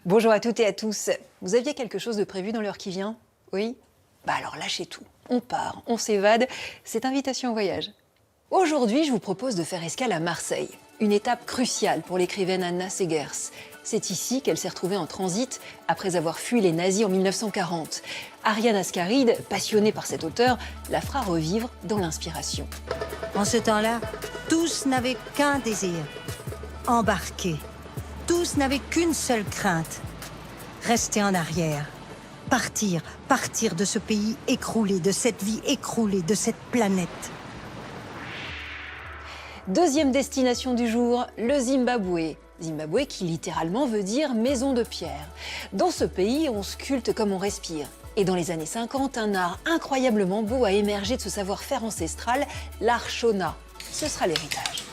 Bonjour à toutes et à tous. Vous aviez quelque chose de prévu dans l'heure qui vient? Oui? Bah alors lâchez tout. On part, on s'évade. C'est invitation au voyage. Aujourd'hui, je vous propose de faire escale à Marseille. Une étape cruciale pour l'écrivaine Anna Seghers. C'est ici qu'elle s'est retrouvée en transit après avoir fui les nazis en 1940. Ariane Ascaride, passionnée par cet auteur, la fera revivre dans l'inspiration. En ce temps-là, tous n'avaient qu'un désir, embarquer. Tous n'avaient qu'une seule crainte, rester en arrière. Partir de ce pays écroulé, de cette vie écroulée, de cette planète. Deuxième destination du jour, le Zimbabwe. Zimbabwe qui littéralement veut dire maison de pierre. Dans ce pays, on sculpte comme on respire. Et dans les années 50, un art incroyablement beau a émergé de ce savoir-faire ancestral, l'art Shona. Ce sera l'héritage.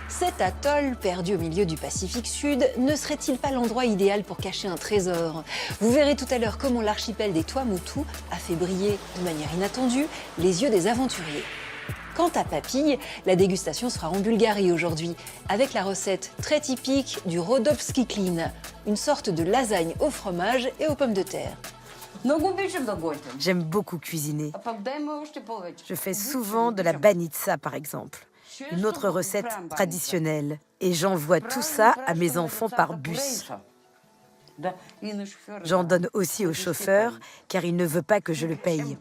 Cet atoll, perdu au milieu du Pacifique Sud, ne serait-il pas l'endroit idéal pour cacher un trésor? Vous verrez tout à l'heure comment l'archipel des Tuamotu a fait briller, de manière inattendue, les yeux des aventuriers. Quant à Papille, la dégustation sera en Bulgarie aujourd'hui, avec la recette très typique du Rodopski Klin, une sorte de lasagne au fromage et aux pommes de terre. J'aime beaucoup cuisiner. Je fais souvent de la banitsa, par exemple. Une autre recette traditionnelle. Et j'envoie tout ça à mes enfants par bus. J'en donne aussi au chauffeur, car il ne veut pas que je le paye.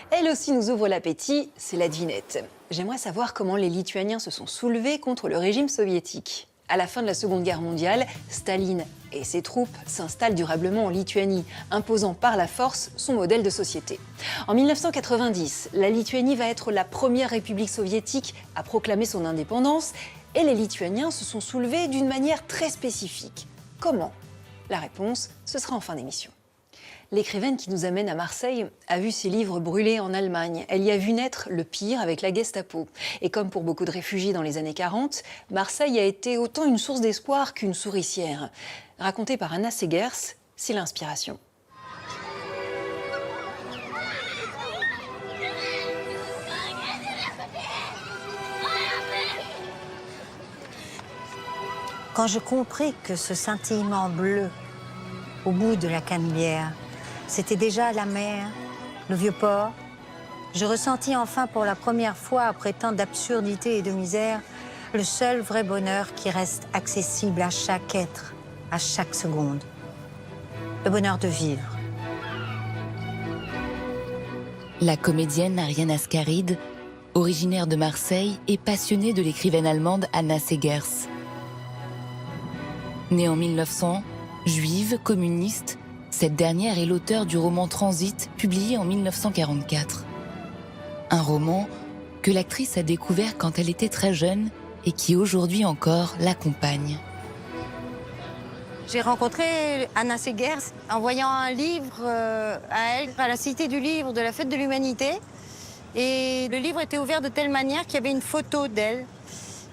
Elle aussi nous ouvre l'appétit, c'est la devinette. J'aimerais savoir comment les Lituaniens se sont soulevés contre le régime soviétique. À la fin de la Seconde Guerre mondiale, Staline et ses troupes s'installent durablement en Lituanie, imposant par la force son modèle de société. En 1990, la Lituanie va être la première république soviétique à proclamer son indépendance et les Lituaniens se sont soulevés d'une manière très spécifique. Comment? La réponse, ce sera en fin d'émission. L'écrivaine qui nous amène à Marseille a vu ses livres brûler en Allemagne. Elle y a vu naître le pire avec la Gestapo. Et comme pour beaucoup de réfugiés dans les années 40, Marseille a été autant une source d'espoir qu'une souricière. Racontée par Anna Seghers, c'est l'inspiration. Quand je compris que ce scintillement bleu au bout de la canebière, c'était déjà la mer, le vieux port, je ressentis enfin pour la première fois, après tant d'absurdité et de misère, le seul vrai bonheur qui reste accessible à chaque être, à chaque seconde. Le bonheur de vivre. La comédienne Ariane Ascaride, originaire de Marseille et passionnée de l'écrivaine allemande Anna Seghers. Née en 1900, juive, communiste, cette dernière est l'auteure du roman Transit, publié en 1944. Un roman que l'actrice a découvert quand elle était très jeune et qui aujourd'hui encore l'accompagne. J'ai rencontré Anna Seghers en voyant un livre à elle, à la Cité du Livre de la Fête de l'Humanité. Et le livre était ouvert de telle manière qu'il y avait une photo d'elle.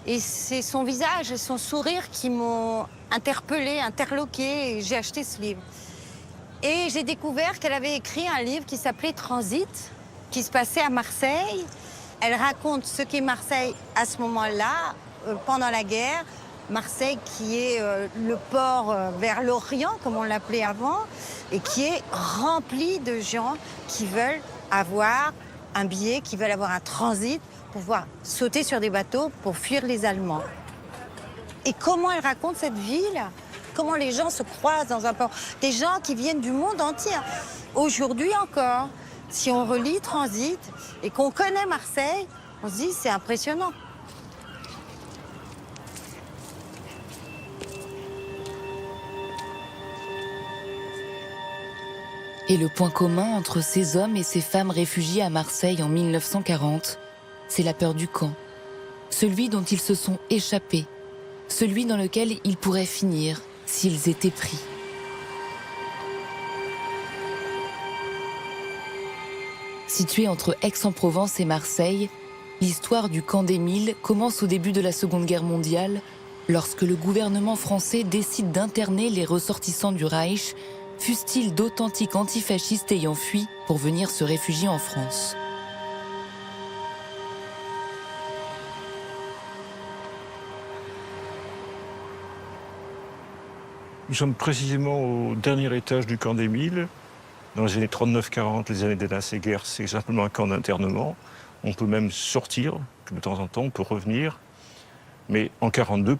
Et c'est son visage et son sourire qui m'ont interpellée, interloquée, et j'ai acheté ce livre. Et j'ai découvert qu'elle avait écrit un livre qui s'appelait Transit, qui se passait à Marseille. Elle raconte ce qu'est Marseille à ce moment-là, pendant la guerre. Marseille qui est le port vers l'Orient, comme on l'appelait avant, et qui est rempli de gens qui veulent avoir un billet, qui veulent avoir un transit, pour pouvoir sauter sur des bateaux pour fuir les Allemands. Et comment elle raconte cette ville? Comment les gens se croisent dans un port? Des gens qui viennent du monde entier. Aujourd'hui encore, si on relit Transit et qu'on connaît Marseille, on se dit c'est impressionnant. Et le point commun entre ces hommes et ces femmes réfugiés à Marseille en 1940, c'est la peur du camp. Celui dont ils se sont échappés. Celui dans lequel ils pourraient finir s'ils étaient pris. Située entre Aix-en-Provence et Marseille, l'histoire du camp d'Émile commence au début de la Seconde Guerre mondiale, lorsque le gouvernement français décide d'interner les ressortissants du Reich, fussent-ils d'authentiques antifascistes ayant fui pour venir se réfugier en France. Nous sommes précisément au dernier étage du camp des Milles. Dans les années 39-40, les années d'après-guerre, c'est simplement un camp d'internement. On peut même sortir, de temps en temps, on peut revenir. Mais en 1942,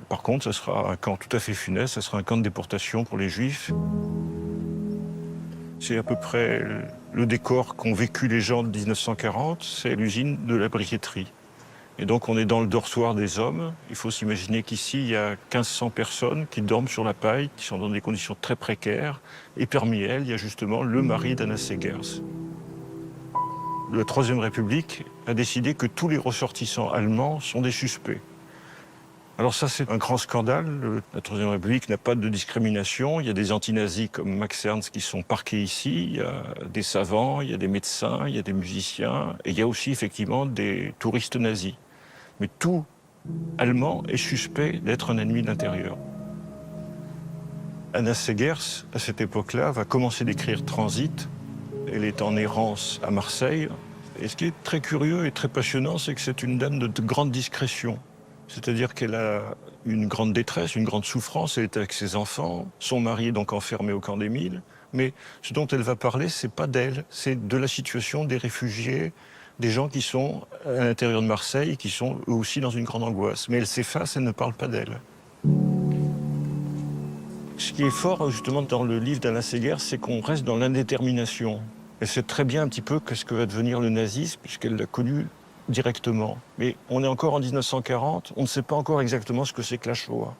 par contre, ce sera un camp tout à fait funeste, ce sera un camp de déportation pour les Juifs. C'est à peu près le décor qu'ont vécu les gens de 1940, c'est l'usine de la briqueterie. Et donc on est dans le dortoir des hommes. Il faut s'imaginer qu'ici, il y a 1500 personnes qui dorment sur la paille, qui sont dans des conditions très précaires. Et parmi elles, il y a justement le mari d'Anna Segers. La Troisième République a décidé que tous les ressortissants allemands sont des suspects. Alors ça, c'est un grand scandale. La Troisième République n'a pas de discrimination. Il y a des anti-nazis comme Max Ernst qui sont parqués ici. Il y a des savants, il y a des médecins, il y a des musiciens. Et il y a aussi effectivement des touristes nazis. Mais tout Allemand est suspect d'être un ennemi de l'intérieur. Anna Segers, à cette époque-là, va commencer d'écrire Transit. Elle est en errance à Marseille. Et ce qui est très curieux et très passionnant, c'est que c'est une dame de grande discrétion. C'est-à-dire qu'elle a une grande détresse, une grande souffrance. Elle est avec ses enfants. Son mari est donc enfermé au camp des Milles. Mais ce dont elle va parler, c'est pas d'elle. C'est de la situation des réfugiés, des gens qui sont à l'intérieur de Marseille, qui sont eux aussi dans une grande angoisse. Mais elle s'efface, elle ne parle pas d'elle. Ce qui est fort, justement, dans le livre d'Anna Segers, c'est qu'on reste dans l'indétermination. Elle sait très bien un petit peu ce que va devenir le nazisme, puisqu'elle l'a connu directement. Mais on est encore en 1940, on ne sait pas encore exactement ce que c'est que la Shoah.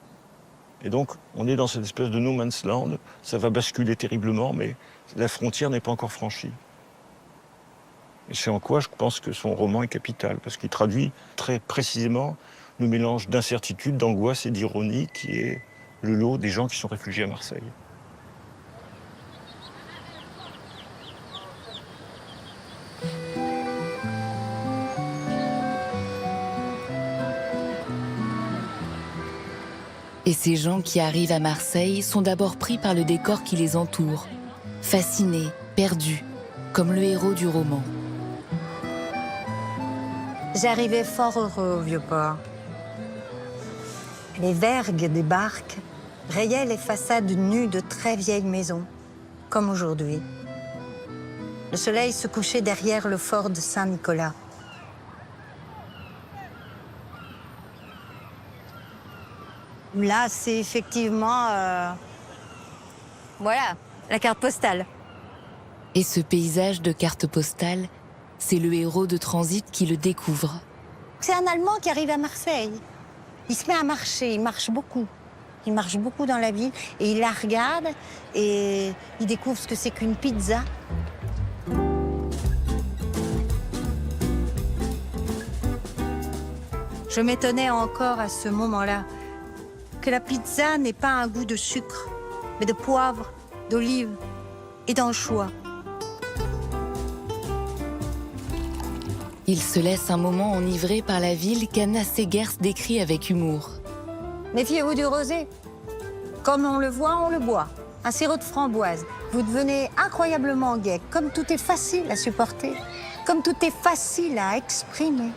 Et donc, on est dans cette espèce de no man's land. Ça va basculer terriblement, mais la frontière n'est pas encore franchie. Et c'est en quoi je pense que son roman est capital, parce qu'il traduit très précisément le mélange d'incertitude, d'angoisse et d'ironie qui est le lot des gens qui sont réfugiés à Marseille. Et ces gens qui arrivent à Marseille sont d'abord pris par le décor qui les entoure, fascinés, perdus, comme le héros du roman. J'arrivais fort heureux au Vieux-Port. Les vergues des barques rayaient les façades nues de très vieilles maisons, comme aujourd'hui. Le soleil se couchait derrière le fort de Saint-Nicolas. Là, c'est effectivement, voilà, la carte postale. Et ce paysage de carte postale, c'est le héros de Transit qui le découvre. C'est un Allemand qui arrive à Marseille. Il se met à marcher, il marche beaucoup. Il marche beaucoup dans la ville et il la regarde et il découvre ce que c'est qu'une pizza. Je m'étonnais encore à ce moment-là que la pizza n'ait pas un goût de sucre, mais de poivre, d'olive et d'anchois. Il se laisse un moment enivrer par la ville qu'Anna Segers décrit avec humour. Méfiez-vous du rosé. Comme on le voit, on le boit. Un sirop de framboise. Vous devenez incroyablement gai. Comme tout est facile à supporter. Comme tout est facile à exprimer.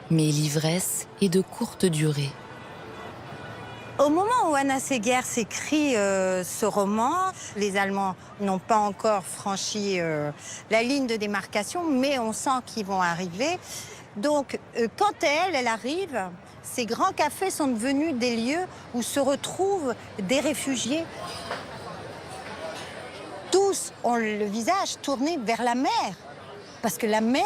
Mais l'ivresse est de courte durée. Au moment où Anna Segers écrit ce roman, les Allemands n'ont pas encore franchi la ligne de démarcation, mais on sent qu'ils vont arriver. Donc, quand elle arrive, ces grands cafés sont devenus des lieux où se retrouvent des réfugiés. Tous ont le visage tourné vers la mer, parce que la mer,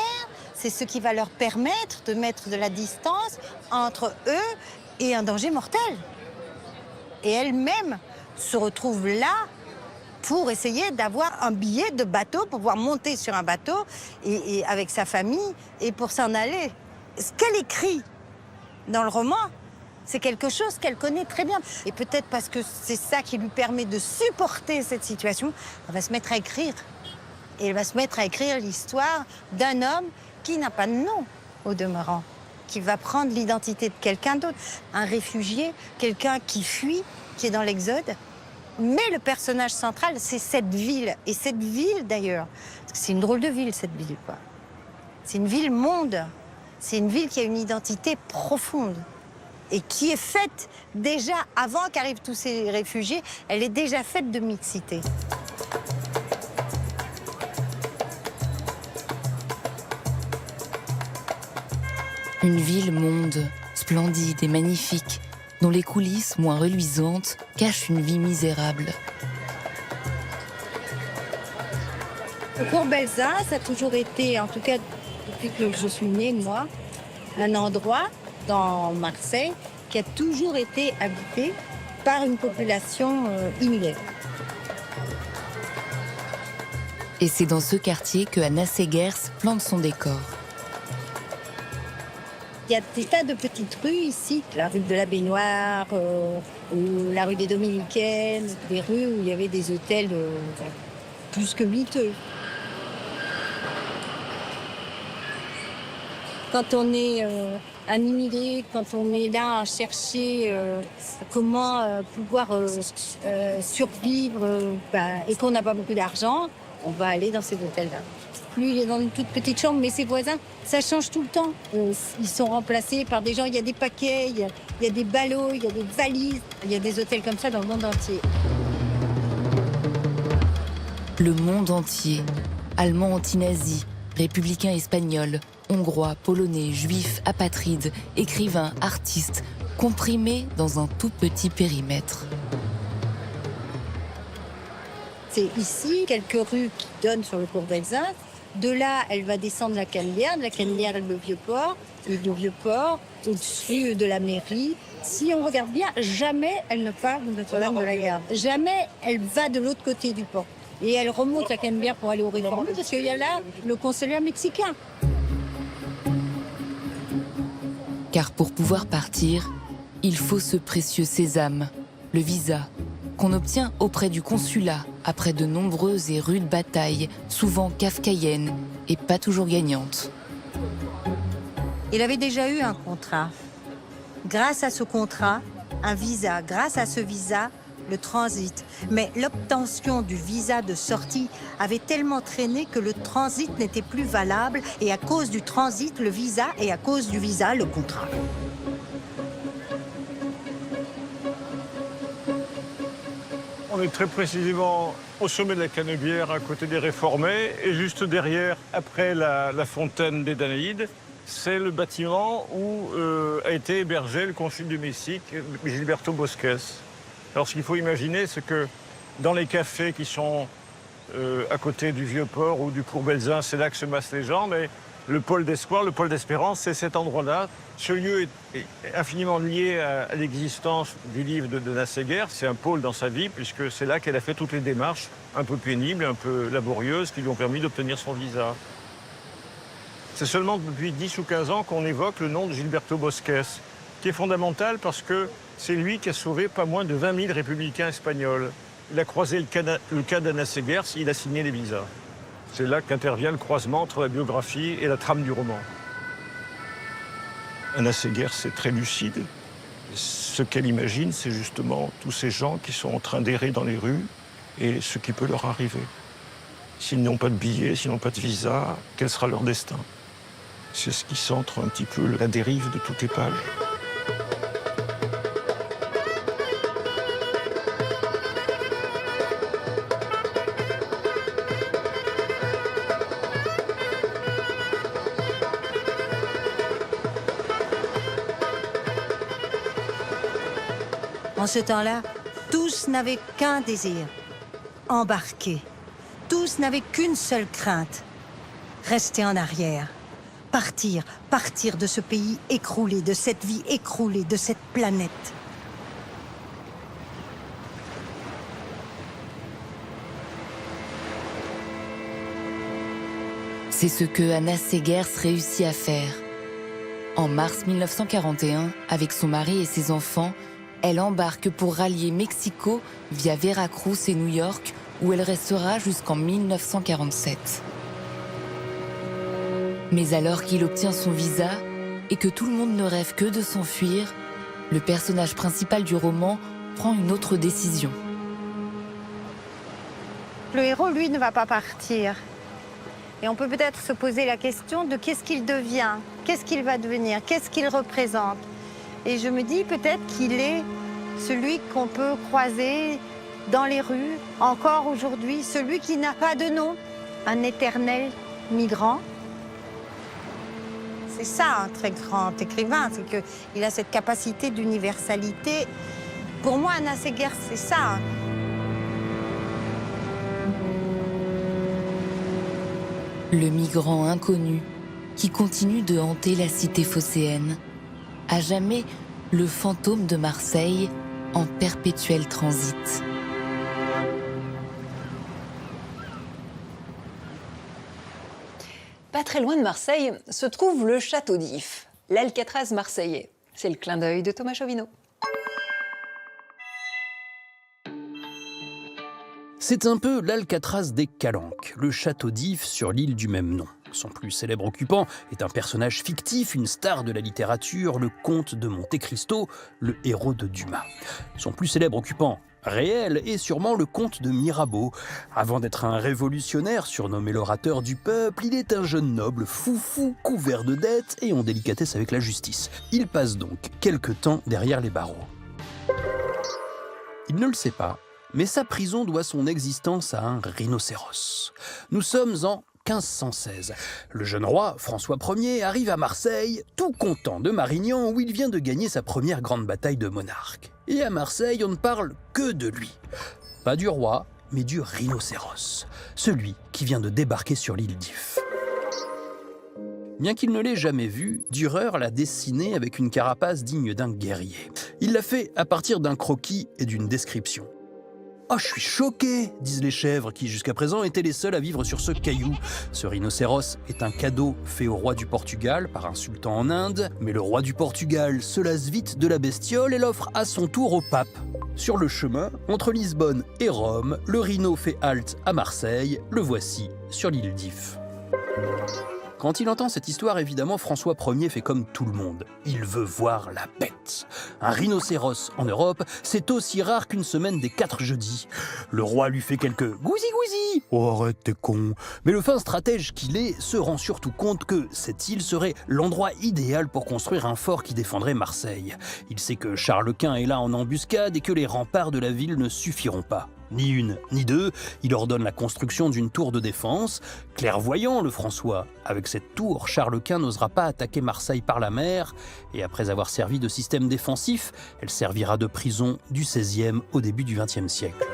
c'est ce qui va leur permettre de mettre de la distance entre eux et un danger mortel. Et elle-même se retrouve là pour essayer d'avoir un billet de bateau, pour pouvoir monter sur un bateau et avec sa famille et pour s'en aller. Ce qu'elle écrit dans le roman, c'est quelque chose qu'elle connaît très bien. Et peut-être parce que c'est ça qui lui permet de supporter cette situation, elle va se mettre à écrire. Et elle va se mettre à écrire l'histoire d'un homme qui n'a pas de nom au demeurant, qui va prendre l'identité de quelqu'un d'autre, un réfugié, quelqu'un qui fuit, qui est dans l'exode. Mais le personnage central, c'est cette ville. Et cette ville, d'ailleurs, c'est une drôle de ville, cette ville, quoi. C'est une ville-monde. C'est une ville qui a une identité profonde. et qui est faite déjà, avant qu'arrivent tous ces réfugiés, elle est déjà faite de mixité. Une ville monde, splendide et magnifique, dont les coulisses, moins reluisantes, cachent une vie misérable. Le cours Belzin, ça a toujours été, en tout cas depuis que je suis née, moi, un endroit dans Marseille qui a toujours été habité par une population immigrée. Et c'est dans ce quartier que Anna Segers plante son décor. Il y a des tas de petites rues ici, la rue de la Baignoire, ou la rue des Dominicaines, des rues où il y avait des hôtels plus que miteux. Quand on est un immigré, quand on est là à chercher comment pouvoir survivre et qu'on n'a pas beaucoup d'argent, on va aller dans ces hôtels-là. Lui, il est dans une toute petite chambre, mais ses voisins, ça change tout le temps. Ils sont remplacés par des gens, il y a des paquets, il y a des ballots, il y a des valises. Il y a des hôtels comme ça dans le monde entier. Le monde entier, Allemands anti-nazis, républicains espagnols, hongrois, polonais, juifs, apatrides, écrivains, artistes, comprimés dans un tout petit périmètre. C'est ici, quelques rues qui donnent sur le cours Belzin. De là, elle va descendre la Canebière, le Vieux-Port, et le Vieux-Port, au-dessus de la mairie. Si on regarde bien, jamais elle ne part de Notre-Dame de la Garde. Jamais elle va de l'autre côté du port. Et elle remonte la Canebière pour aller au Réformé, parce qu'il y a là le consulaire mexicain. Car pour pouvoir partir, il faut ce précieux sésame, le visa, qu'on obtient auprès du consulat après de nombreuses et rudes batailles, souvent kafkaïennes et pas toujours gagnantes. Il avait déjà eu un contrat. Grâce à ce contrat, un visa. Grâce à ce visa, le transit. Mais l'obtention du visa de sortie avait tellement traîné que le transit n'était plus valable. Et à cause du transit, le visa, et à cause du visa, le contrat. On est très précisément au sommet de la Canebière, à côté des Réformés, et juste derrière, après la fontaine des Danaïdes, c'est le bâtiment où a été hébergé le consul du Mexique, Gilberto Bosques. Alors ce qu'il faut imaginer, c'est que dans les cafés qui sont à côté du Vieux-Port ou du cours Belzin, c'est là que se massent les gens, mais le pôle d'espoir, le pôle d'espérance, c'est cet endroit-là. Ce lieu est infiniment lié à l'existence du livre de Anna Segers. C'est un pôle dans sa vie, puisque c'est là qu'elle a fait toutes les démarches un peu pénibles, un peu laborieuses, qui lui ont permis d'obtenir son visa. C'est seulement depuis 10 ou 15 ans qu'on évoque le nom de Gilberto Bosques, qui est fondamental parce que c'est lui qui a sauvé pas moins de 20 000 républicains espagnols. Il a croisé le cas d'Anna Segers, il a signé les visas. C'est là qu'intervient le croisement entre la biographie et la trame du roman. Anna Segers est très lucide. Ce qu'elle imagine, c'est justement tous ces gens qui sont en train d'errer dans les rues et ce qui peut leur arriver. S'ils n'ont pas de billets, s'ils n'ont pas de visa, quel sera leur destin? C'est ce qui centre un petit peu la dérive de toutes les pages. En ce temps-là, tous n'avaient qu'un désir, embarquer. Tous n'avaient qu'une seule crainte, rester en arrière. Partir, partir de ce pays écroulé, de cette vie écroulée, de cette planète. C'est ce que Anna Segers réussit à faire. En mars 1941, avec son mari et ses enfants, elle embarque pour rallier Mexico via Veracruz et New York, où elle restera jusqu'en 1947. Mais alors qu'il obtient son visa et que tout le monde ne rêve que de s'enfuir, le personnage principal du roman prend une autre décision. Le héros, lui, ne va pas partir. Et on peut peut-être se poser la question de qu'est-ce qu'il devient, qu'est-ce qu'il va devenir, qu'est-ce qu'il représente. Et je me dis peut-être qu'il est celui qu'on peut croiser dans les rues, encore aujourd'hui, celui qui n'a pas de nom, un éternel migrant. C'est ça un très grand écrivain, c'est qu'il a cette capacité d'universalité. Pour moi, Anna Seghers, c'est ça. Le migrant inconnu qui continue de hanter la cité phocéenne. À jamais, le fantôme de Marseille en perpétuel transit. Pas très loin de Marseille se trouve le château d'If, l'Alcatraz marseillais. C'est le clin d'œil de Thomas Chauvineau. C'est un peu l'Alcatraz des Calanques, le château d'If sur l'île du même nom. Son plus célèbre occupant est un personnage fictif, une star de la littérature, le comte de Monte Cristo, le héros de Dumas. Son plus célèbre occupant réel est sûrement le comte de Mirabeau. Avant d'être un révolutionnaire surnommé l'orateur du peuple, il est un jeune noble foufou, couvert de dettes et en délicatesse avec la justice. Il passe donc quelque temps derrière les barreaux. Il ne le sait pas, mais sa prison doit son existence à un rhinocéros. Nous sommes en 1516. Le jeune roi, François Ier, arrive à Marseille, tout content de Marignan où il vient de gagner sa première grande bataille de monarque. Et à Marseille, on ne parle que de lui. Pas du roi, mais du rhinocéros. Celui qui vient de débarquer sur l'île d'If. Bien qu'il ne l'ait jamais vu, Dürer l'a dessiné avec une carapace digne d'un guerrier. Il l'a fait à partir d'un croquis et d'une description. « Oh, je suis choqué !» disent les chèvres, qui jusqu'à présent étaient les seuls à vivre sur ce caillou. Ce rhinocéros est un cadeau fait au roi du Portugal par un sultan en Inde, mais le roi du Portugal se lasse vite de la bestiole et l'offre à son tour au pape. Sur le chemin, entre Lisbonne et Rome, le rhino fait halte à Marseille, le voici sur l'île d'If. Quand il entend cette histoire, évidemment, François Ier fait comme tout le monde. Il veut voir la bête. Un rhinocéros en Europe, c'est aussi rare qu'une semaine des 4 jeudis. Le roi lui fait quelques « gousi-gousi » « Oh, arrête, t'es con !» Mais le fin stratège qu'il est se rend surtout compte que cette île serait l'endroit idéal pour construire un fort qui défendrait Marseille. Il sait que Charles Quint est là en embuscade et que les remparts de la ville ne suffiront pas. Ni une, ni deux, il ordonne la construction d'une tour de défense. Clairvoyant, le François. Avec cette tour, Charles Quint n'osera pas attaquer Marseille par la mer, et après avoir servi de système défensif, elle servira de prison du XVIe au début du XXe siècle.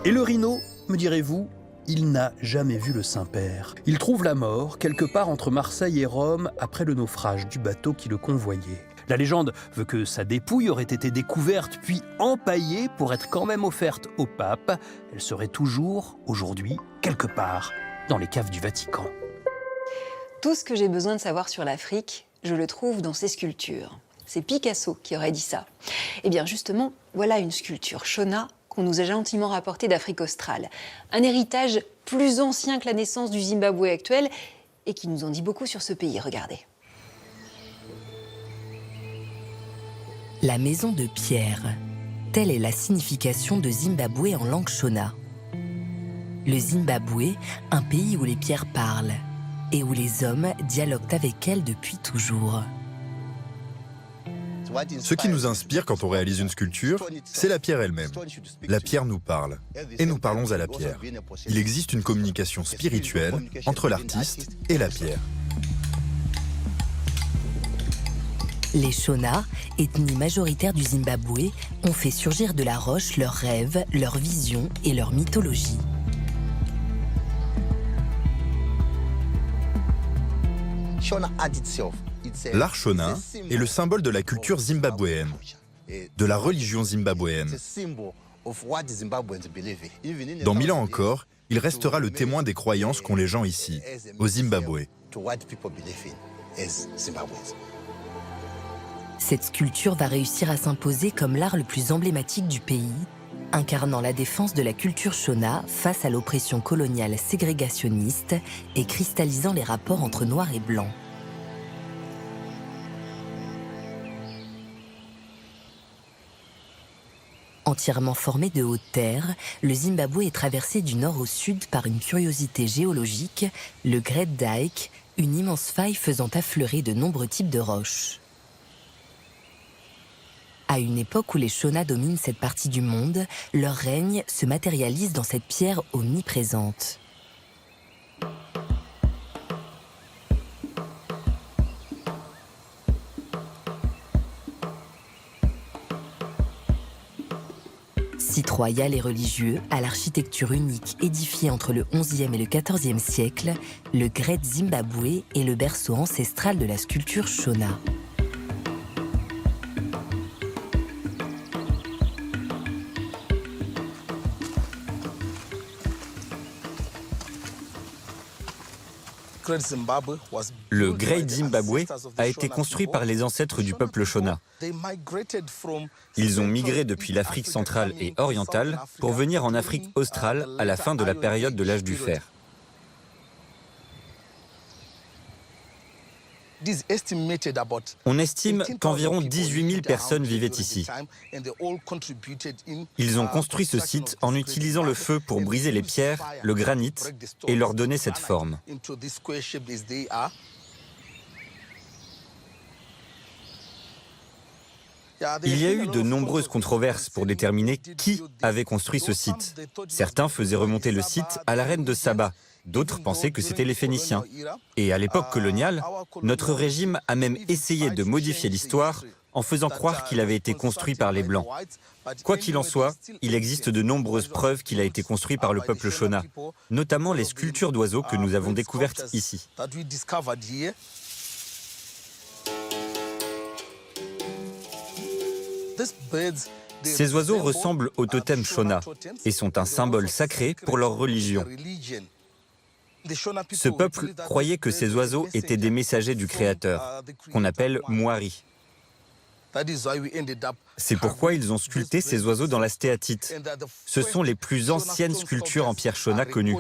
Et le rhino, me direz-vous, il n'a jamais vu le Saint-Père. Il trouve la mort quelque part entre Marseille et Rome après le naufrage du bateau qui le convoyait. La légende veut que sa dépouille aurait été découverte puis empaillée pour être quand même offerte au pape. Elle serait toujours, aujourd'hui, quelque part, dans les caves du Vatican. Tout ce que j'ai besoin de savoir sur l'Afrique, je le trouve dans ces sculptures. C'est Picasso qui aurait dit ça. Eh bien justement, voilà une sculpture Shona qu'on nous a gentiment rapportée d'Afrique australe. Un héritage plus ancien que la naissance du Zimbabwe actuel et qui nous en dit beaucoup sur ce pays, regardez. La maison de pierre, telle est la signification de Zimbabwe en langue Shona. Le Zimbabwe, un pays où les pierres parlent et où les hommes dialoguent avec elles depuis toujours. Ce qui nous inspire quand on réalise une sculpture, c'est la pierre elle-même. La pierre nous parle, et nous parlons à la pierre. Il existe une communication spirituelle entre l'artiste et la pierre. Les Shona, ethnie majoritaire du Zimbabwe, ont fait surgir de la roche leurs rêves, leurs visions et leur mythologie. L'art Shona est le symbole de la culture zimbabwéenne, de la religion zimbabwéenne. Dans 1000 ans encore, il restera le témoin des croyances qu'ont les gens ici, au Zimbabwe. Cette sculpture va réussir à s'imposer comme l'art le plus emblématique du pays, incarnant la défense de la culture Shona face à l'oppression coloniale ségrégationniste et cristallisant les rapports entre noirs et blancs. Entièrement formé de hautes terres, le Zimbabwe est traversé du nord au sud par une curiosité géologique, le Great Dyke, une immense faille faisant affleurer de nombreux types de roches. À une époque où les Shona dominent cette partie du monde, leur règne se matérialise dans cette pierre omniprésente. Site royal et religieux, à l'architecture unique édifiée entre le XIe et le XIVe siècle, le Great Zimbabwe est le berceau ancestral de la sculpture Shona. Le Great Zimbabwe a été construit par les ancêtres du peuple Shona. Ils ont migré depuis l'Afrique centrale et orientale pour venir en Afrique australe à la fin de la période de l'âge du fer. On estime qu'environ 18 000 personnes vivaient ici. Ils ont construit ce site en utilisant le feu pour briser les pierres, le granit, et leur donner cette forme. Il y a eu de nombreuses controverses pour déterminer qui avait construit ce site. Certains faisaient remonter le site à la reine de Saba. D'autres pensaient que c'était les Phéniciens. Et à l'époque coloniale, notre régime a même essayé de modifier l'histoire en faisant croire qu'il avait été construit par les Blancs. Quoi qu'il en soit, il existe de nombreuses preuves qu'il a été construit par le peuple Shona, notamment les sculptures d'oiseaux que nous avons découvertes ici. Ces oiseaux ressemblent au totem Shona et sont un symbole sacré pour leur religion. Ce peuple croyait que ces oiseaux étaient des messagers du Créateur, qu'on appelle Moari. C'est pourquoi ils ont sculpté ces oiseaux dans la stéatite. Ce sont les plus anciennes sculptures en pierre Shona connues.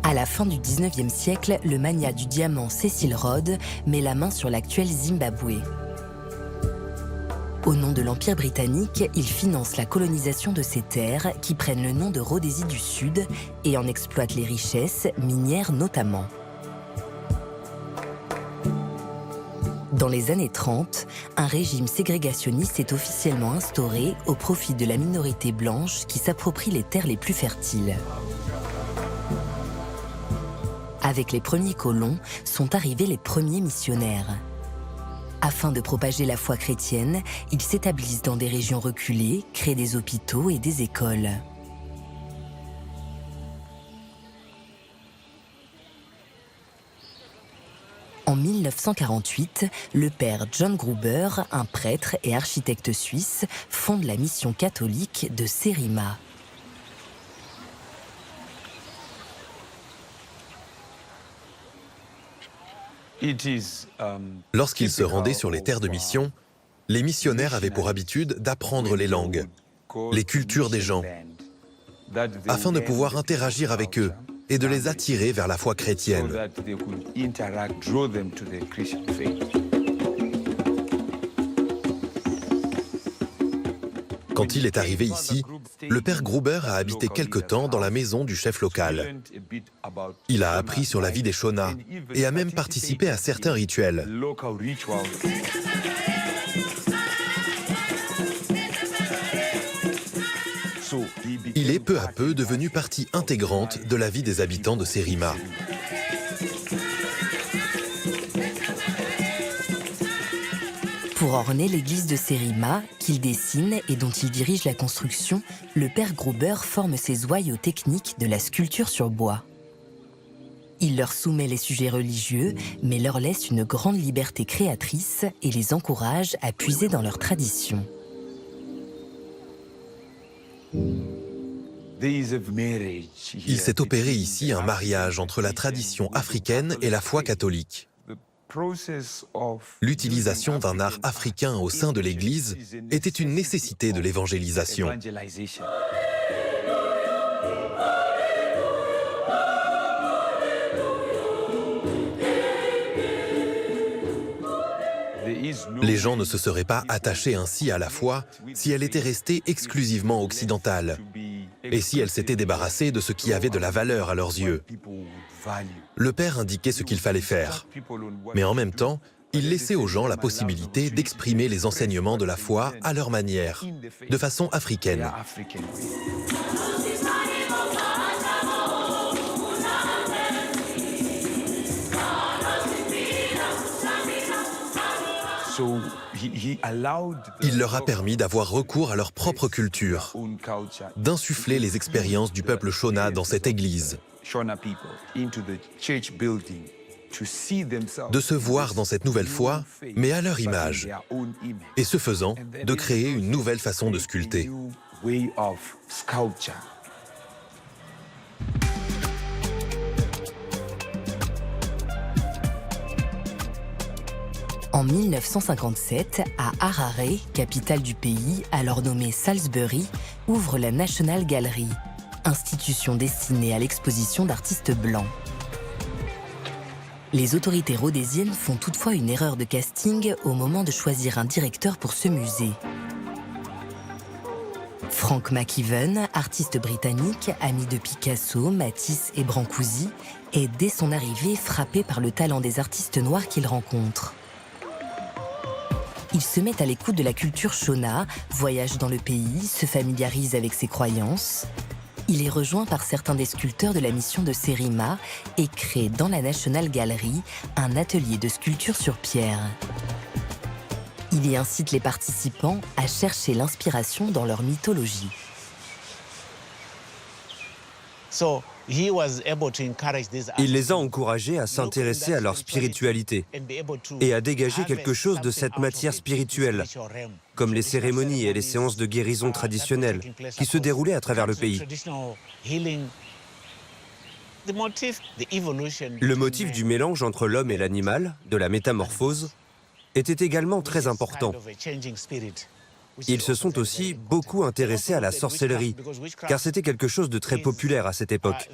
À la fin du XIXe siècle, le magnat du diamant Cecil Rhodes met la main sur l'actuel Zimbabwe. Au nom de l'Empire britannique, il finance la colonisation de ces terres qui prennent le nom de Rhodésie du Sud et en exploite les richesses, minières notamment. Dans les années 30, un régime ségrégationniste est officiellement instauré au profit de la minorité blanche qui s'approprie les terres les plus fertiles. Avec les premiers colons, sont arrivés les premiers missionnaires. Afin de propager la foi chrétienne, ils s'établissent dans des régions reculées, créent des hôpitaux et des écoles. En 1948, le père John Gruber, un prêtre et architecte suisse, fonde la mission catholique de Serima. Lorsqu'ils se rendaient sur les terres de mission, les missionnaires avaient pour habitude d'apprendre les langues, les cultures des gens, afin de pouvoir interagir avec eux et de les attirer vers la foi chrétienne. Quand il est arrivé ici, le père Gruber a habité quelque temps dans la maison du chef local. Il a appris sur la vie des Shona et a même participé à certains rituels. Il est peu à peu devenu partie intégrante de la vie des habitants de Serima. Pour orner l'église de Serima, qu'il dessine et dont il dirige la construction, le père Gruber forme ses ouailles aux techniques de la sculpture sur bois. Il leur soumet les sujets religieux, mais leur laisse une grande liberté créatrice et les encourage à puiser dans leur tradition. Il s'est opéré ici un mariage entre la tradition africaine et la foi catholique. L'utilisation d'un art africain au sein de l'Église était une nécessité de l'évangélisation. Les gens ne se seraient pas attachés ainsi à la foi si elle était restée exclusivement occidentale. et si elles s'étaient débarrassées de ce qui avait de la valeur à leurs yeux. Le père indiquait ce qu'il fallait faire, mais en même temps, il laissait aux gens la possibilité d'exprimer les enseignements de la foi à leur manière, de façon africaine. Il leur a permis d'avoir recours à leur propre culture, d'insuffler les expériences du peuple Shona dans cette église, de se voir dans cette nouvelle foi, mais à leur image, et ce faisant, de créer une nouvelle façon de sculpter. En 1957, à Harare, capitale du pays, alors nommée Salisbury, ouvre la National Gallery, institution destinée à l'exposition d'artistes blancs. Les autorités rhodésiennes font toutefois une erreur de casting au moment de choisir un directeur pour ce musée. Frank McEwen, artiste britannique, ami de Picasso, Matisse et Brancusi, est dès son arrivée frappé par le talent des artistes noirs qu'il rencontre. Il se met à l'écoute de la culture Shona, voyage dans le pays, se familiarise avec ses croyances. Il est rejoint par certains des sculpteurs de la mission de Serima et crée dans la National Gallery un atelier de sculpture sur pierre. Il y incite les participants à chercher l'inspiration dans leur mythologie. Il les a encouragés à s'intéresser à leur spiritualité et à dégager quelque chose de cette matière spirituelle, comme les cérémonies et les séances de guérison traditionnelles qui se déroulaient à travers le pays. Le motif du mélange entre l'homme et l'animal, de la métamorphose, était également très important. Ils se sont aussi beaucoup intéressés à la sorcellerie, car c'était quelque chose de très populaire à cette époque.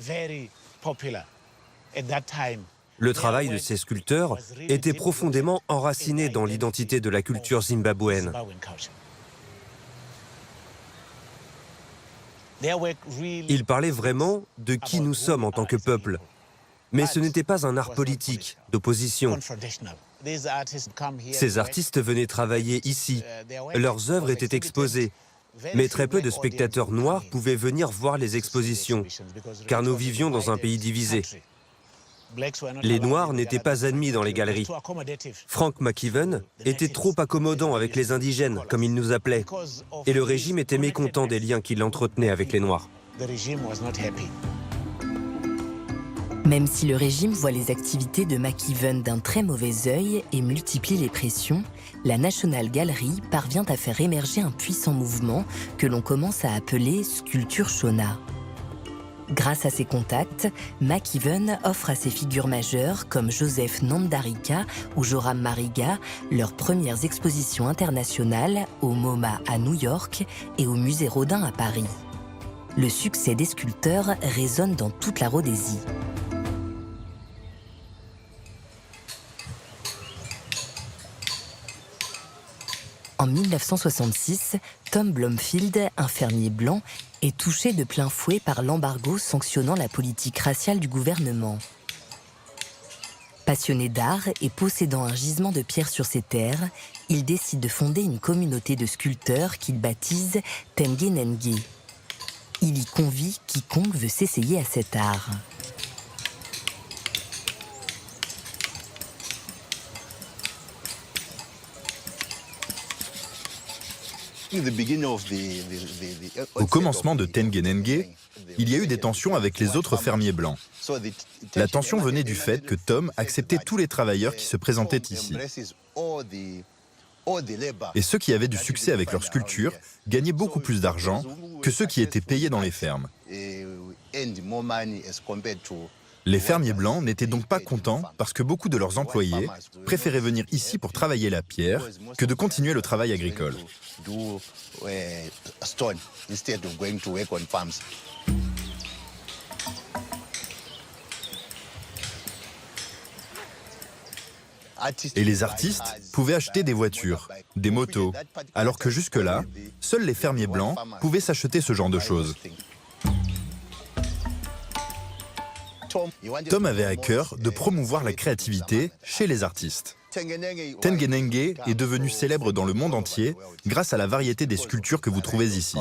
Le travail de ces sculpteurs était profondément enraciné dans l'identité de la culture zimbabwéenne. Ils parlaient vraiment de qui nous sommes en tant que peuple. Mais ce n'était pas un art politique, d'opposition. Ces artistes venaient travailler ici. Leurs œuvres étaient exposées. Mais très peu de spectateurs noirs pouvaient venir voir les expositions, car nous vivions dans un pays divisé. Les Noirs n'étaient pas admis dans les galeries. Frank McEwen était trop accommodant avec les indigènes, comme il nous appelait, et le régime était mécontent des liens qu'il entretenait avec les Noirs. Même si le régime voit les activités de McEwen d'un très mauvais œil et multiplie les pressions, la National Gallery parvient à faire émerger un puissant mouvement que l'on commence à appeler sculpture Shona. Grâce à ses contacts, McEwen offre à ses figures majeures comme Joseph Nandarika ou Joram Mariga leurs premières expositions internationales au MoMA à New York et au Musée Rodin à Paris. Le succès des sculpteurs résonne dans toute la Rhodésie. En 1966, Tom Blomfield, un fermier blanc, est touché de plein fouet par l'embargo sanctionnant la politique raciale du gouvernement. Passionné d'art et possédant un gisement de pierre sur ses terres, il décide de fonder une communauté de sculpteurs qu'il baptise Tengenenge. Il y convie quiconque veut s'essayer à cet art. Au commencement de Tengenenge, il y a eu des tensions avec les autres fermiers blancs. La tension venait du fait que Tom acceptait tous les travailleurs qui se présentaient ici. Et ceux qui avaient du succès avec leur sculpture gagnaient beaucoup plus d'argent que ceux qui étaient payés dans les fermes. Les fermiers blancs n'étaient donc pas contents parce que beaucoup de leurs employés préféraient venir ici pour travailler la pierre que de continuer le travail agricole. Et les artistes pouvaient acheter des voitures, des motos, alors que jusque-là, seuls les fermiers blancs pouvaient s'acheter ce genre de choses. Tom avait à cœur de promouvoir la créativité chez les artistes. Tengenenge est devenu célèbre dans le monde entier grâce à la variété des sculptures que vous trouvez ici.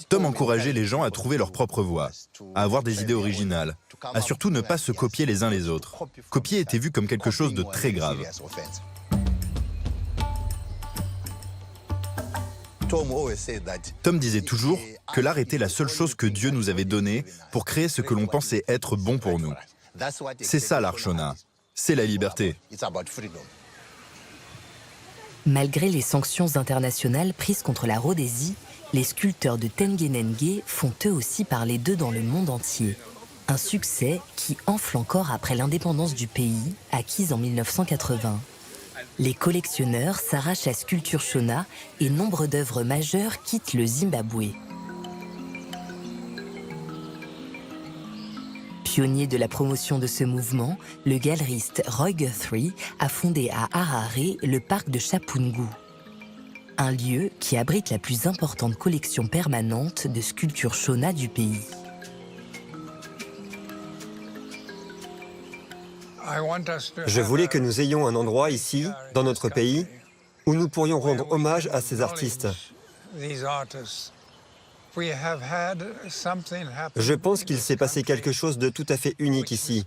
Tom encourageait les gens à trouver leur propre voie, à avoir des idées originales, à surtout ne pas se copier les uns les autres. Copier était vu comme quelque chose de très grave. Tom disait toujours que l'art était la seule chose que Dieu nous avait donnée pour créer ce que l'on pensait être bon pour nous. C'est ça l'art Shona, c'est la liberté. Malgré les sanctions internationales prises contre la Rhodésie, les sculpteurs de Tengenenge font eux aussi parler d'eux dans le monde entier. Un succès qui enfle encore après l'indépendance du pays, acquise en 1980. Les collectionneurs s'arrachent à sculpture Shona et nombre d'œuvres majeures quittent le Zimbabwe. Pionnier de la promotion de ce mouvement, le galeriste Roy Guthrie a fondé à Harare le parc de Shapungu, un lieu qui abrite la plus importante collection permanente de sculptures Shona du pays. Je voulais que nous ayons un endroit ici, dans notre pays, où nous pourrions rendre hommage à ces artistes. Je pense qu'il s'est passé quelque chose de tout à fait unique ici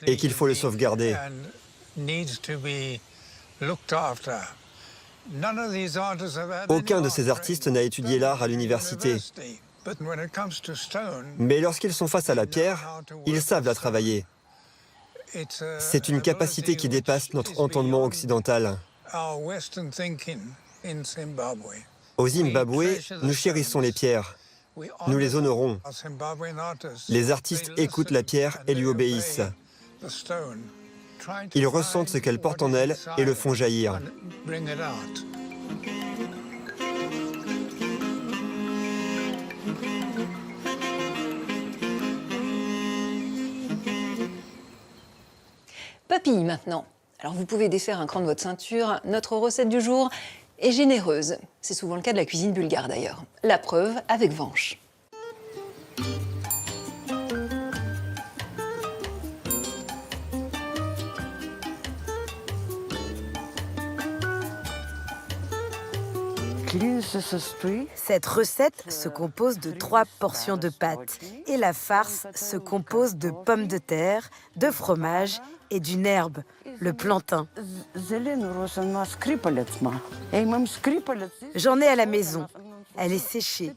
et qu'il faut le sauvegarder. Aucun de ces artistes n'a étudié l'art à l'université. Mais lorsqu'ils sont face à la pierre, ils savent la travailler. C'est une capacité qui dépasse notre entendement occidental. Au Zimbabwe, nous chérissons les pierres. Nous les honorons. Les artistes écoutent la pierre et lui obéissent. Ils ressentent ce qu'elle porte en elle et le font jaillir. Papilles maintenant. Alors vous pouvez défaire un cran de votre ceinture, notre recette du jour est généreuse. C'est souvent le cas de la cuisine bulgare d'ailleurs. La preuve avec Vanche. Cette recette se compose de 3 portions de pâtes et la farce se compose de pommes de terre, de fromage et d'une herbe, le plantain. J'en ai à la maison. Elle est séchée.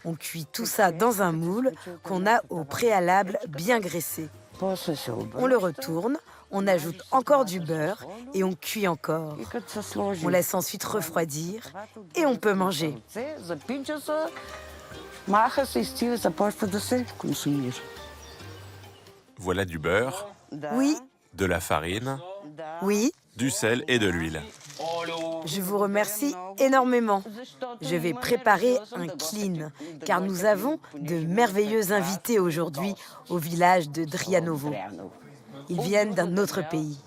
On cuit tout ça dans un moule qu'on a au préalable bien graissé. On le retourne, on ajoute encore du beurre et on cuit encore. On laisse ensuite refroidir et on peut manger. Voilà du beurre, Oui, de la farine, oui, du sel et de l'huile. je vous remercie énormément. Je vais préparer un clean, car nous avons de merveilleux invités aujourd'hui au village de Drianovo. Ils viennent d'un autre pays.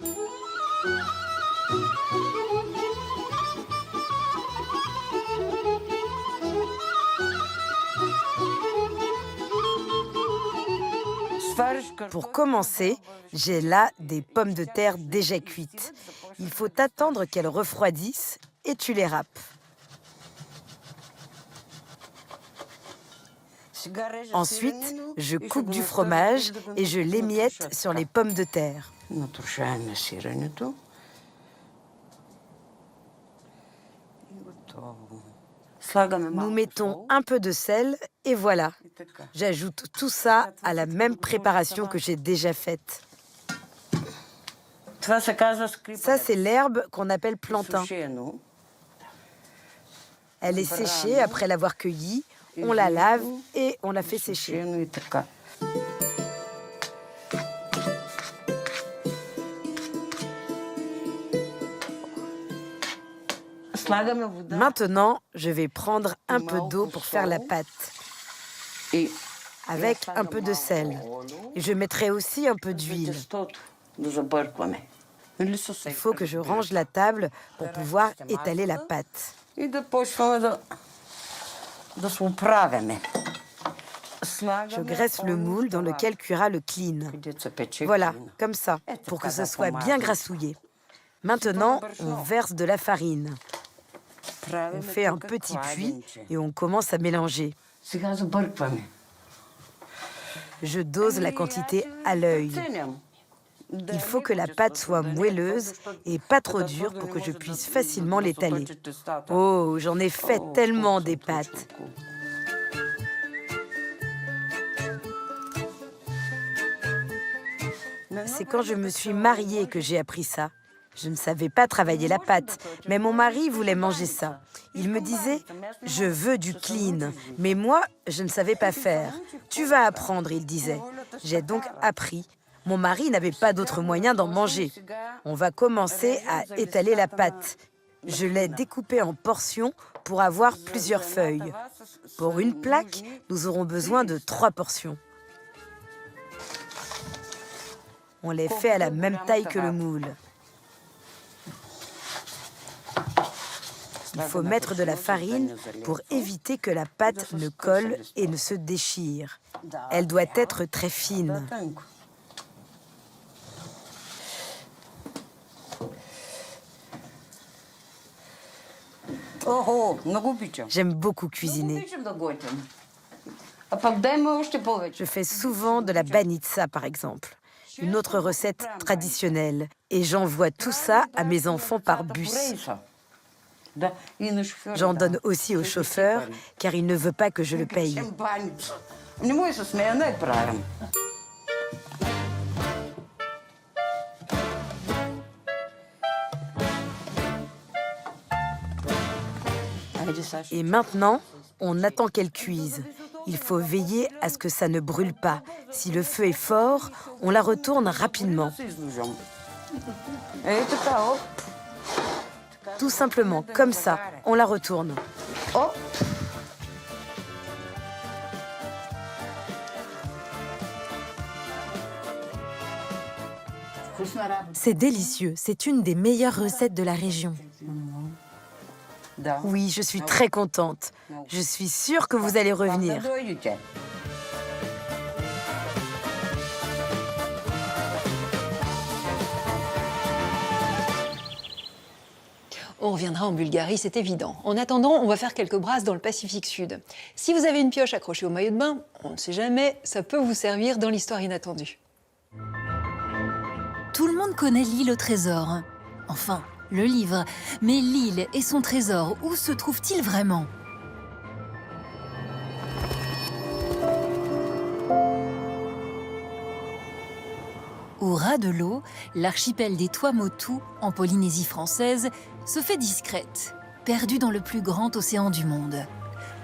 Pour commencer, j'ai là des pommes de terre déjà cuites. Il faut attendre qu'elles refroidissent et tu les râpes. Ensuite, je coupe du fromage et je l'émiette sur les pommes de terre. Nous mettons un peu de sel et voilà. J'ajoute tout ça à la même préparation que j'ai déjà faite. Ça, c'est l'herbe qu'on appelle plantain. Elle est séchée après l'avoir cueillie. On la lave et on la fait sécher. Maintenant, je vais prendre un peu d'eau pour faire la pâte, avec un peu de sel. Et je mettrai aussi un peu d'huile. Il faut que je range la table pour pouvoir étaler la pâte. Je graisse le moule dans lequel cuira le clean. Voilà, comme ça, pour que ce soit bien grassouillé. Maintenant, on verse de la farine. On fait un petit puits et on commence à mélanger. Je dose la quantité à l'œil. Il faut que la pâte soit moelleuse et pas trop dure pour que je puisse facilement l'étaler. Oh, j'en ai fait tellement des pâtes. C'est quand je me suis mariée que j'ai appris ça. Je ne savais pas travailler la pâte, mais mon mari voulait manger ça. Il me disait « Je veux du clean », mais moi, je ne savais pas faire. « Tu vas apprendre », il disait. J'ai donc appris. Mon mari n'avait pas d'autre moyen d'en manger. On va commencer à étaler la pâte. Je l'ai découpée en portions pour avoir plusieurs feuilles. Pour une plaque, nous aurons besoin de 3 portions. On les fait à la même taille que le moule. Il faut mettre de la farine pour éviter que la pâte ne colle et ne se déchire. Elle doit être très fine. J'aime beaucoup cuisiner. Je fais souvent de la banitsa, par exemple, une autre recette traditionnelle. Et j'envoie tout ça à mes enfants par bus. J'en donne aussi au chauffeur, car il ne veut pas que je le paye. Et maintenant, on attend qu'elle cuise. Il faut veiller à ce que ça ne brûle pas. Si le feu est fort, on la retourne rapidement. Tout simplement, comme ça, on la retourne. C'est délicieux, c'est une des meilleures recettes de la région. Oui, je suis très contente. Je suis sûre que vous allez revenir. On reviendra en Bulgarie, c'est évident. En attendant, on va faire quelques brasses dans le Pacifique Sud. Si vous avez une pioche accrochée au maillot de bain, on ne sait jamais, ça peut vous servir dans l'histoire inattendue. Tout le monde connaît l'île au trésor. Enfin, le livre. Mais l'île et son trésor, où se trouve-t-il vraiment ? Au ras de l'eau, l'archipel des Tuamotu, en Polynésie française, se fait discrète, perdue dans le plus grand océan du monde.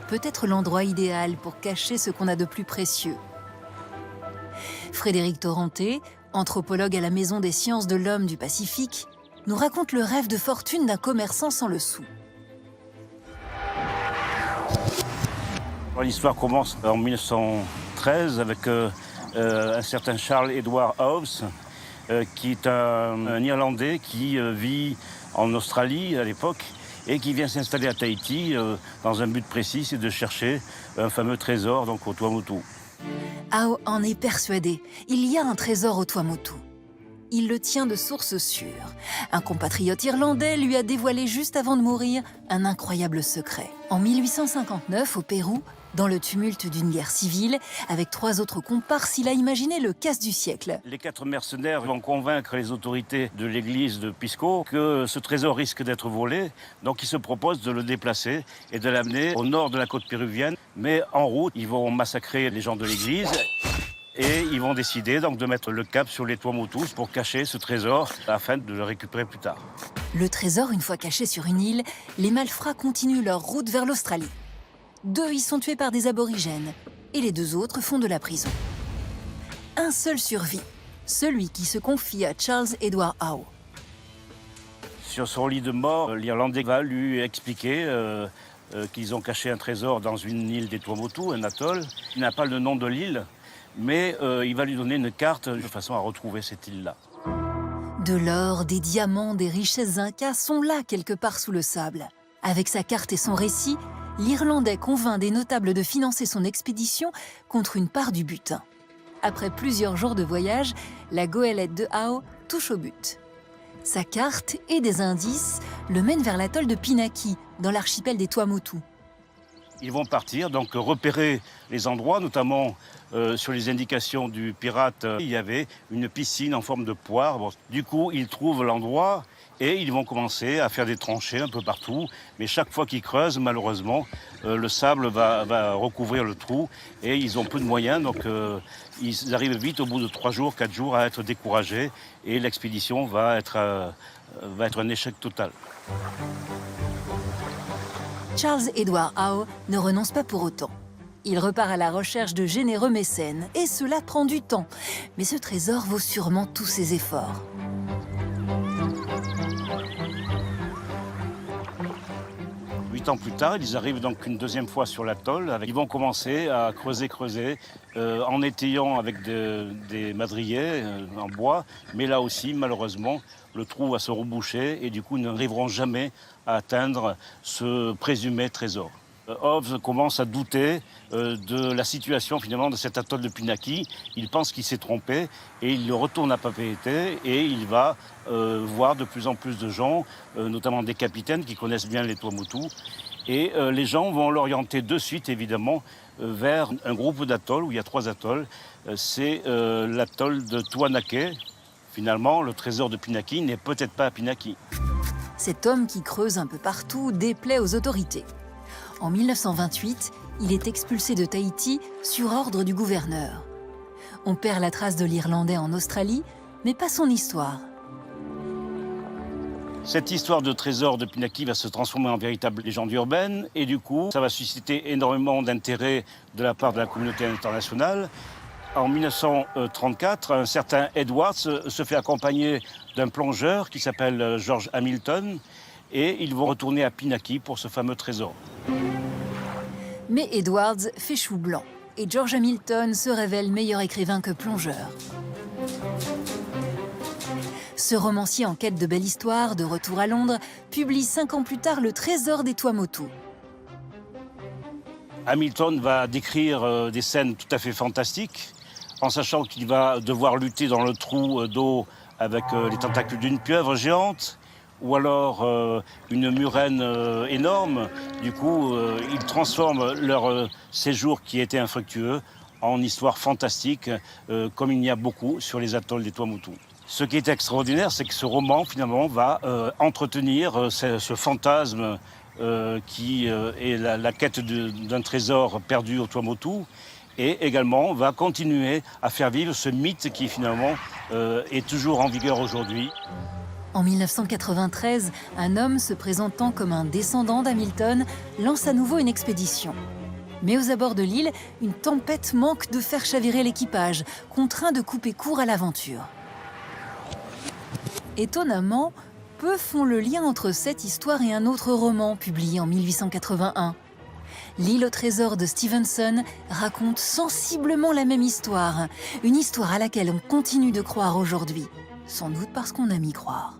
Peut-être l'endroit idéal pour cacher ce qu'on a de plus précieux. Frédéric Torenté, anthropologue à la Maison des sciences de l'homme du Pacifique, nous raconte le rêve de fortune d'un commerçant sans le sou. L'histoire commence en 1913 avec un certain Charles Edward Hobbs, qui est un Irlandais qui vit en Australie à l'époque et qui vient s'installer à Tahiti dans un but précis, c'est de chercher un fameux trésor donc au Tuamotu. Ao en est persuadé, il y a un trésor au Tuamotu. Il le tient de sources sûres. Un compatriote irlandais lui a dévoilé juste avant de mourir un incroyable secret. En 1859, au Pérou, dans le tumulte d'une guerre civile, avec 3 autres comparses, il a imaginé le casse du siècle. Les 4 mercenaires vont convaincre les autorités de l'église de Pisco que ce trésor risque d'être volé, donc ils se proposent de le déplacer et de l'amener au nord de la côte péruvienne. Mais en route, ils vont massacrer les gens de l'église. Et ils vont décider donc de mettre le cap sur les Tuamotus pour cacher ce trésor afin de le récupérer plus tard. Le trésor, une fois caché sur une île, les malfrats continuent leur route vers l'Australie. 2 y sont tués par des aborigènes et les 2 autres font de la prison. Un seul survit, celui qui se confie à Charles Edward Howe. Sur son lit de mort, l'Irlandais va lui expliquer qu'ils ont caché un trésor dans une île des Tuamotu, un atoll. Il n'a pas le nom de l'île, mais il va lui donner une carte de façon à retrouver cette île-là. De l'or, des diamants, des richesses incas sont là quelque part sous le sable. Avec sa carte et son récit, l'Irlandais convainc des notables de financer son expédition contre une part du butin. Après plusieurs jours de voyage, la goélette de Howe touche au but. Sa carte et des indices le mènent vers l'atoll de Pinaki, dans l'archipel des Tuamotu. Ils vont partir, donc repérer les endroits, notamment sur les indications du pirate, il y avait une piscine en forme de poire. Bon, du coup, ils trouvent l'endroit et ils vont commencer à faire des tranchées un peu partout. Mais chaque fois qu'ils creusent, malheureusement, le sable va recouvrir le trou et ils ont peu de moyens. Donc ils arrivent vite, au bout de 3 jours, 4 jours, à être découragés et l'expédition va être un échec total. Charles Edward Howe ne renonce pas pour autant. Il repart à la recherche de généreux mécènes, et cela prend du temps. Mais ce trésor vaut sûrement tous ses efforts. Huit ans plus tard, ils arrivent donc une deuxième fois sur l'atoll. Ils vont commencer à creuser, en étayant avec des madriers en bois. Mais là aussi, malheureusement, le trou va se reboucher et du coup, ils n'arriveront jamais à atteindre ce présumé trésor. Howe commence à douter de la situation finalement de cet atoll de Pinaki. Il pense qu'il s'est trompé et il retourne à Papeete et il va voir de plus en plus de gens, notamment des capitaines qui connaissent bien les Tuamotu. Et les gens vont l'orienter de suite évidemment vers un groupe d'atolls où il y a 3 atolls. C'est l'atoll de Tuanake. Finalement, le trésor de Pinaki n'est peut-être pas à Pinaki. Cet homme qui creuse un peu partout déplaît aux autorités. En 1928, il est expulsé de Tahiti sur ordre du gouverneur. On perd la trace de l'Irlandais en Australie, mais pas son histoire. Cette histoire de trésor de Pinaki va se transformer en véritable légende urbaine et du coup, ça va susciter énormément d'intérêt de la part de la communauté internationale. En 1934, un certain Edwards se fait accompagner d'un plongeur qui s'appelle George Hamilton et ils vont retourner à Pinaki pour ce fameux trésor. Mais Edwards fait chou blanc et George Hamilton se révèle meilleur écrivain que plongeur. Ce romancier en quête de belle histoire, de retour à Londres, publie 5 ans plus tard Le Trésor des Tuamotu. Hamilton va décrire des scènes tout à fait fantastiques, en sachant qu'il va devoir lutter dans le trou d'eau avec les tentacules d'une pieuvre géante, ou alors une murène énorme. Du coup, ils transforment leur séjour qui était infructueux en histoire fantastique, comme il y a beaucoup sur les atolls des Tuamotu. Ce qui est extraordinaire, c'est que ce roman, finalement, va entretenir ce fantasme qui est la quête d'un trésor perdu au Tuamotu, et également va continuer à faire vivre ce mythe qui, finalement, est toujours en vigueur aujourd'hui. En 1993, un homme se présentant comme un descendant d'Hamilton lance à nouveau une expédition. Mais aux abords de l'île, une tempête manque de faire chavirer l'équipage, contraint de couper court à l'aventure. Étonnamment, peu font le lien entre cette histoire et un autre roman publié en 1881. L'île au trésor de Stevenson raconte sensiblement la même histoire, une histoire à laquelle on continue de croire aujourd'hui, sans doute parce qu'on aime y croire.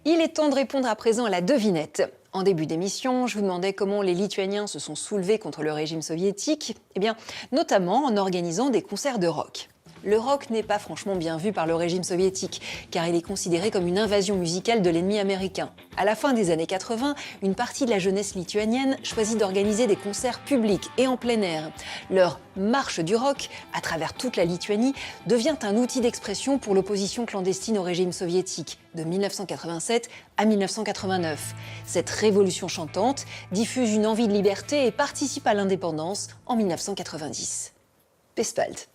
Il est temps de répondre à présent à la devinette. En début d'émission, je vous demandais comment les Lituaniens se sont soulevés contre le régime soviétique. Eh bien, notamment en organisant des concerts de rock. Le rock n'est pas franchement bien vu par le régime soviétique, car il est considéré comme une invasion musicale de l'ennemi américain. À la fin des années 80, une partie de la jeunesse lituanienne choisit d'organiser des concerts publics et en plein air. Leur marche du rock, à travers toute la Lituanie, devient un outil d'expression pour l'opposition clandestine au régime soviétique, de 1987 à 1989. Cette révolution chantante diffuse une envie de liberté et participe à l'indépendance en 1990. Pespalt.